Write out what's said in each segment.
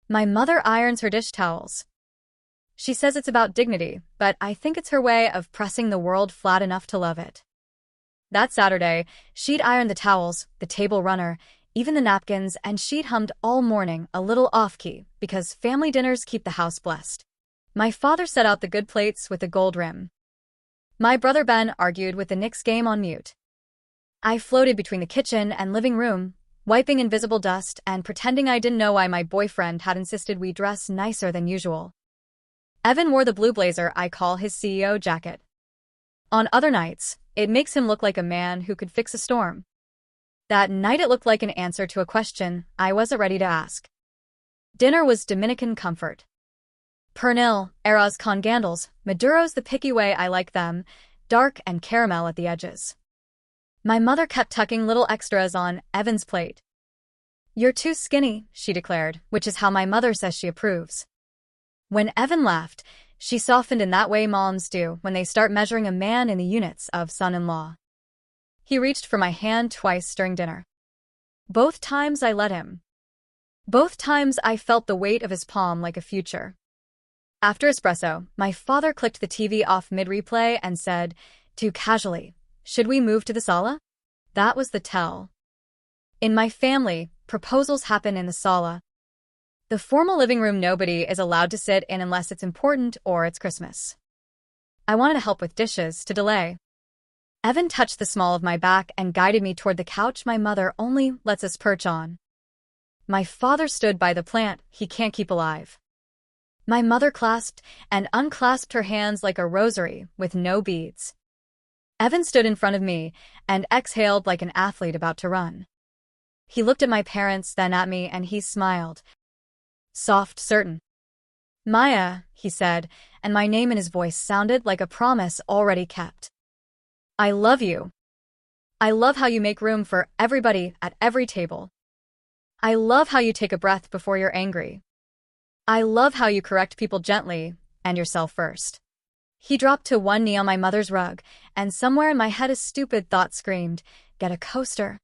My mother irons her dish towels. She says it's about dignity, but I think it's her way of pressing the world flat enough to love it. That Saturday, she'd ironed the towels, the table runner, even the napkins, and she'd hummed all morning, a little off-key, because family dinners keep the house blessed. My father set out the good plates with the gold rim. My brother Ben argued with the Knicks game on mute. I floated between the kitchen and living room, wiping invisible dust and pretending I didn't know why my boyfriend had insisted we dress nicer than usual. Evan wore the blue blazer I call his CEO jacket. On other nights, it makes him look like a man who could fix a storm. That night it looked like an answer to a question I wasn't ready to ask. Dinner was Dominican comfort. Pernil, arroz con gandals, maduros the picky way I like them, dark and caramel at the edges. My mother kept tucking little extras on Evan's plate. "You're too skinny," she declared, which is how my mother says she approves. When Evan laughed, she softened in that way moms do when they start measuring a man in the units of son-in-law. He reached for my hand twice during dinner. Both times I let him. Both times I felt the weight of his palm like a future. After espresso, my father clicked the TV off mid-replay and said, too casually, "Should we move to the sala?" That was the tell. In my family, proposals happen in the sala. The formal living room nobody is allowed to sit in unless it's important or it's Christmas. I wanted to help with dishes to delay. Evan touched the small of my back and guided me toward the couch my mother only lets us perch on. My father stood by the plant he can't keep alive. My mother clasped and unclasped her hands like a rosary with no beads. Evan stood in front of me and exhaled like an athlete about to run. He looked at my parents, then at me, and he smiled. Soft, certain. "Maya," he said, and my name in his voice sounded like a promise already kept. "I love you. I love how you make room for everybody at every table. I love how you take a breath before you're angry. I love how you correct people gently, and yourself first." He dropped to one knee on my mother's rug, and somewhere in my head a stupid thought screamed, "Get a coaster."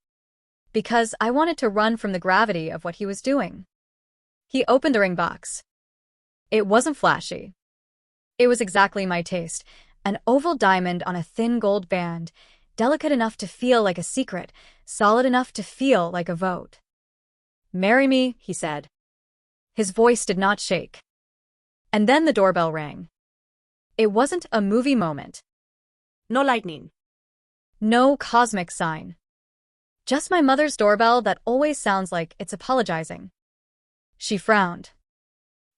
Because I wanted to run from the gravity of what he was doing. He opened a ring box. It wasn't flashy. It was exactly my taste, an oval diamond on a thin gold band, delicate enough to feel like a secret, solid enough to feel like a vote. "Marry me," he said. His voice did not shake. And then the doorbell rang. It wasn't a movie moment. No lightning. No cosmic sign. Just my mother's doorbell that always sounds like it's apologizing. She frowned.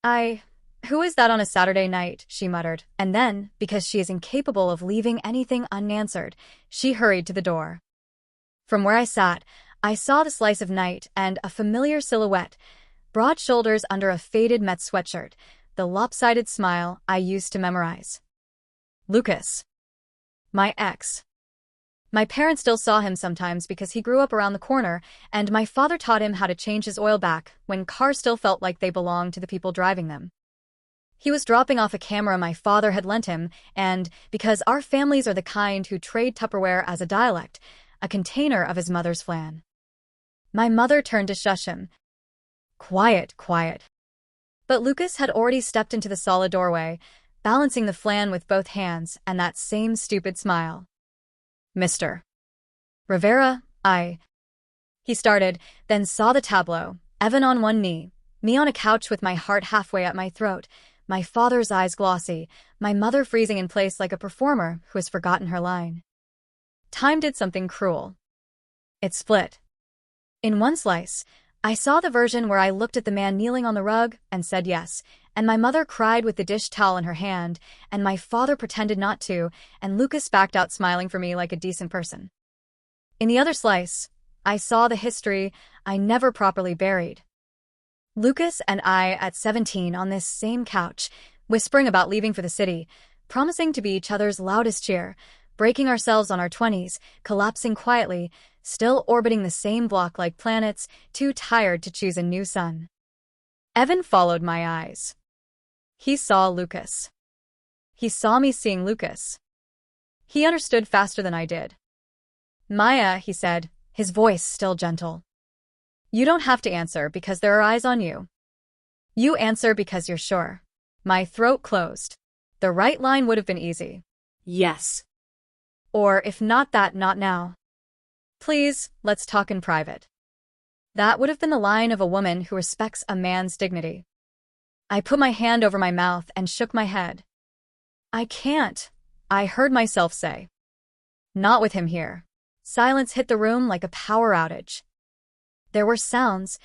Who is that on a Saturday night?" she muttered, and then, because she is incapable of leaving anything unanswered, she hurried to the door. From where I sat, I saw the slice of night and a familiar silhouette, broad shoulders under a faded Mets sweatshirt, the lopsided smile I used to memorize. Lucas. My ex. My parents still saw him sometimes because he grew up around the corner, and my father taught him how to change his oil back when cars still felt like they belonged to the people driving them. He was dropping off a camera my father had lent him, and, because our families are the kind who trade Tupperware as a dialect, a container of his mother's flan. My mother turned to shush him. Quiet, quiet. But Lucas had already stepped into the solid doorway, balancing the flan with both hands and that same stupid smile. "Mr. Rivera, He started, then saw the tableau, Evan on one knee, me on a couch with my heart halfway at my throat, my father's eyes glossy, my mother freezing in place like a performer who has forgotten her line. Time did something cruel. It split. In one slice, I saw the version where I looked at the man kneeling on the rug and said yes, and my mother cried with the dish towel in her hand, and my father pretended not to, and Lucas backed out smiling for me like a decent person. In the other slice, I saw the history I never properly buried. Lucas and I at 17 on this same couch, whispering about leaving for the city, promising to be each other's loudest cheer, breaking ourselves on our 20s, collapsing quietly, still orbiting the same block like planets, too tired to choose a new sun. Evan followed my eyes. He saw Lucas. He saw me seeing Lucas. He understood faster than I did. "Maya," he said, his voice still gentle. "You don't have to answer because there are eyes on you. You answer because you're sure. My throat closed. The right line would have been easy. Yes. Or if not that, not now. Please, let's talk in private. That would have been the line of a woman who respects a man's dignity. I put my hand over my mouth and shook my head. I can't, I heard myself say. Not with him here. Silence hit the room like a power outage. There were sounds.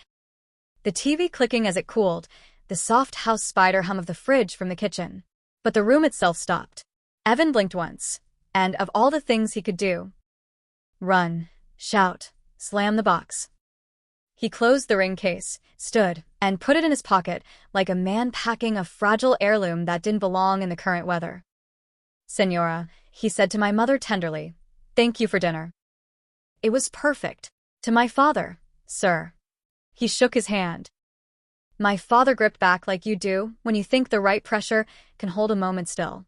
The TV clicking as it cooled, the soft house spider hum of the fridge from the kitchen. But the room itself stopped. Evan blinked once, and of all the things he could do, run, shout, slam the box. He closed the ring case, stood, and put it in his pocket like a man packing a fragile heirloom that didn't belong in the current weather. Senora, he said to my mother tenderly, thank you for dinner. It was perfect. To my father, sir. He shook his hand. My father gripped back like you do when you think the right pressure can hold a moment still.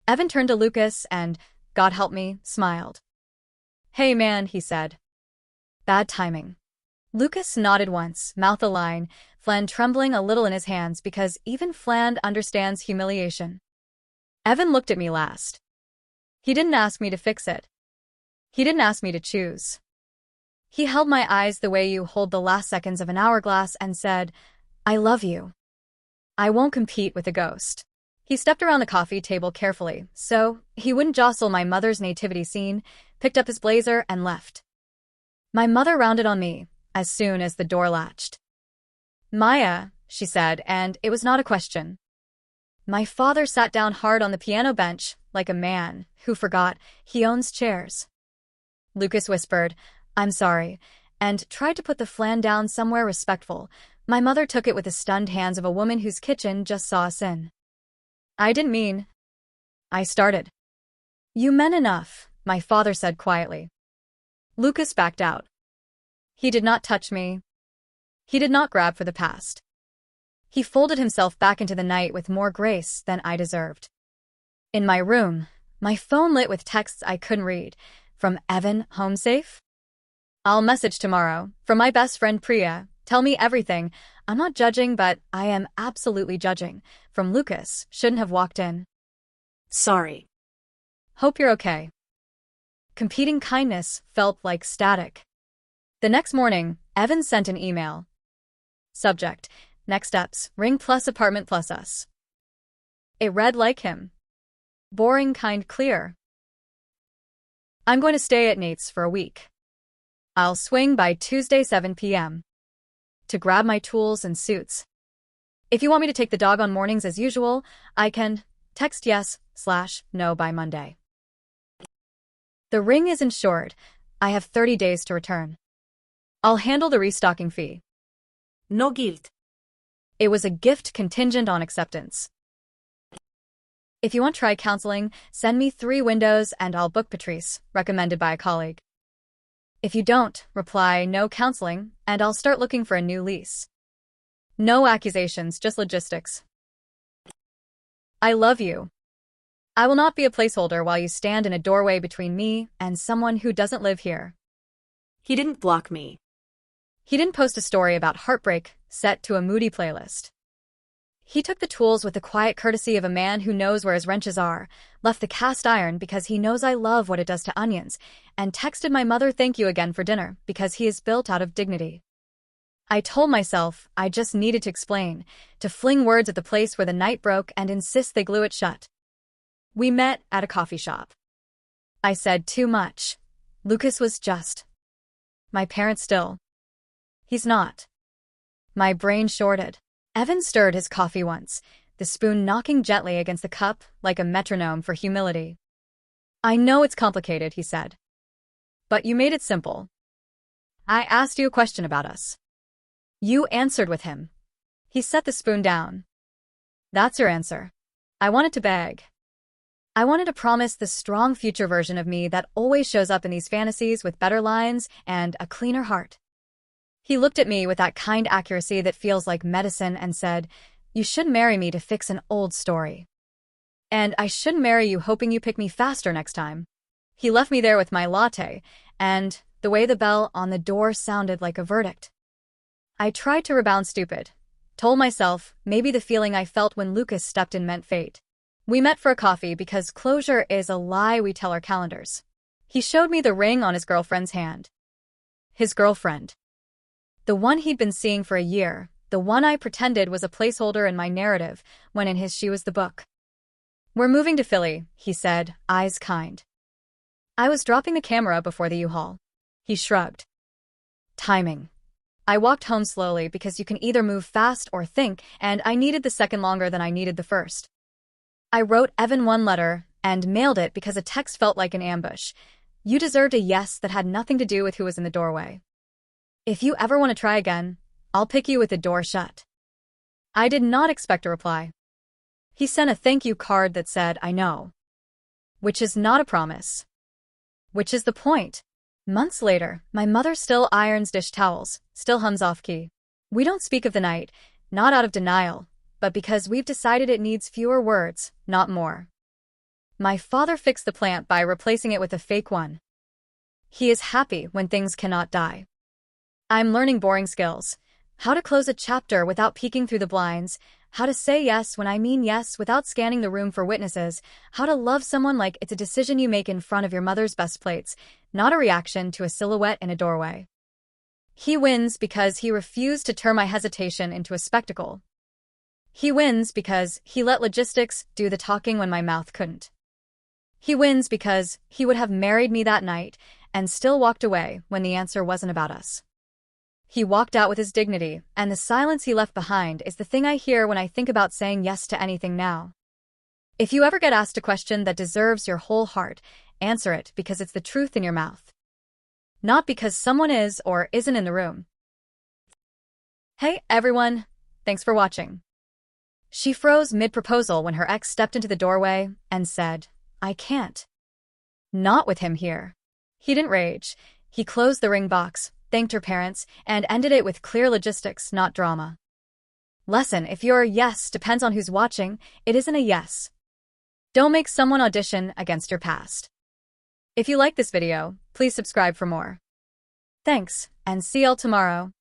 Evan turned to Lucas and, God help me, smiled. Hey man, he said. Bad timing. Lucas nodded once, mouth align, Flan trembling a little in his hands because even Flan understands humiliation. Evan looked at me last. He didn't ask me to fix it. He didn't ask me to choose. He held my eyes the way you hold the last seconds of an hourglass and said, I love you. I won't compete with a ghost. He stepped around the coffee table carefully, so he wouldn't jostle my mother's nativity scene, picked up his blazer, and left. My mother rounded on me as soon as the door latched. Maya, she said, and it was not a question. My father sat down hard on the piano bench, like a man who forgot he owns chairs. Lucas whispered, I'm sorry, and tried to put the flan down somewhere respectful. My mother took it with the stunned hands of a woman whose kitchen just saw us in. I didn't mean. I started. You meant enough, my father said quietly. Lucas backed out. He did not touch me. He did not grab for the past. He folded himself back into the night with more grace than I deserved. In my room, my phone lit with texts I couldn't read. From Evan, home safe? I'll message tomorrow. From my best friend Priya, tell me everything. I'm not judging, but I am absolutely judging. From Lucas, shouldn't have walked in. Sorry. Hope you're okay. Competing kindness felt like static. The next morning, Evan sent an email. Subject, next steps, ring plus apartment plus us. It read like him. Boring kind clear. I'm going to stay at Nate's for a week. I'll swing by Tuesday 7 p.m. to grab my tools and suits. If you want me to take the dog on mornings as usual, I can text yes/no by Monday. The ring is insured. I have 30 days to return. I'll handle the restocking fee. No guilt. It was a gift contingent on acceptance. If you want to try counseling, send me 3 windows and I'll book Patrice, recommended by a colleague. If you don't, reply no counseling, and I'll start looking for a new lease. No accusations, just logistics. I love you. I will not be a placeholder while you stand in a doorway between me and someone who doesn't live here. He didn't block me. He didn't post a story about heartbreak set to a moody playlist. He took the tools with the quiet courtesy of a man who knows where his wrenches are, left the cast iron because he knows I love what it does to onions, and texted my mother thank you again for dinner because he is built out of dignity. I told myself I just needed to explain, to fling words at the place where the night broke and insist they glue it shut. We met at a coffee shop. I said too much. Lucas was just. My parents still. He's not. My brain shorted. Evan stirred his coffee once, the spoon knocking gently against the cup like a metronome for humility. I know it's complicated, he said. But you made it simple. I asked you a question about us. You answered with him. He set the spoon down. That's your answer. I wanted to beg. I wanted to promise the strong future version of me that always shows up in these fantasies with better lines and a cleaner heart. He looked at me with that kind accuracy that feels like medicine and said, you should marry me to fix an old story. And I shouldn't marry you hoping you pick me faster next time. He left me there with my latte, and the way the bell on the door sounded like a verdict. I tried to rebound stupid. Told myself maybe the feeling I felt when Lucas stepped in meant fate. We met for a coffee because closure is a lie we tell our calendars. He showed me the ring on his girlfriend's hand. His girlfriend. The one he'd been seeing for a year, the one I pretended was a placeholder in my narrative, when in his she was the book. "We're moving to Philly," he said, eyes kind. I was dropping the camera before the U-Haul. He shrugged. Timing. I walked home slowly because you can either move fast or think, and I needed the second longer than I needed the first. I wrote Evan one letter and mailed it because a text felt like an ambush. You deserved a yes that had nothing to do with who was in the doorway. If you ever want to try again, I'll pick you with the door shut. I did not expect a reply. He sent a thank you card that said, "I know." Which is not a promise. Which is the point. Months later, my mother still irons dish towels, still hums off-key. We don't speak of the night, not out of denial, but because we've decided it needs fewer words, not more. My father fixed the plant by replacing it with a fake one. He is happy when things cannot die. I'm learning boring skills. How to close a chapter without peeking through the blinds, how to say yes when I mean yes without scanning the room for witnesses, how to love someone like it's a decision you make in front of your mother's best plates, not a reaction to a silhouette in a doorway. He wins because he refused to turn my hesitation into a spectacle. He wins because he let logistics do the talking when my mouth couldn't. He wins because he would have married me that night and still walked away when the answer wasn't about us. He walked out with his dignity, and the silence he left behind is the thing I hear when I think about saying yes to anything now. If you ever get asked a question that deserves your whole heart, answer it because it's the truth in your mouth. Not because someone is or isn't in the room. Hey, everyone. Thanks for watching. She froze mid-proposal when her ex stepped into the doorway and said, "I can't." Not with him here. He didn't rage. He closed the ring box, thanked her parents, and ended it with clear logistics, not drama. Lesson: if your yes depends on who's watching, it isn't a yes. Don't make someone audition against your past. If you like this video, please subscribe for more. Thanks, and see y'all tomorrow.